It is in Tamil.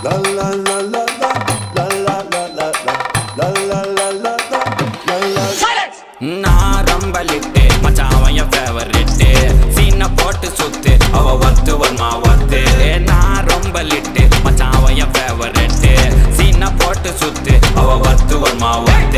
La la la la la la la la la la la la la la la. Silence. நான் ரொம்ப லிட்டு மச்சான் அவன் என் ஃபேவரிட்டு சீனை போட்டு சுத்து அவ ஒத்து வருமா ஒத்து நான் ரொம்ப லிட்டு மச்சான் அவன் என் ஃபேவரிட்டு சீனை போட்டு சுத்து அவ ஒத்து வருமா ஒத்து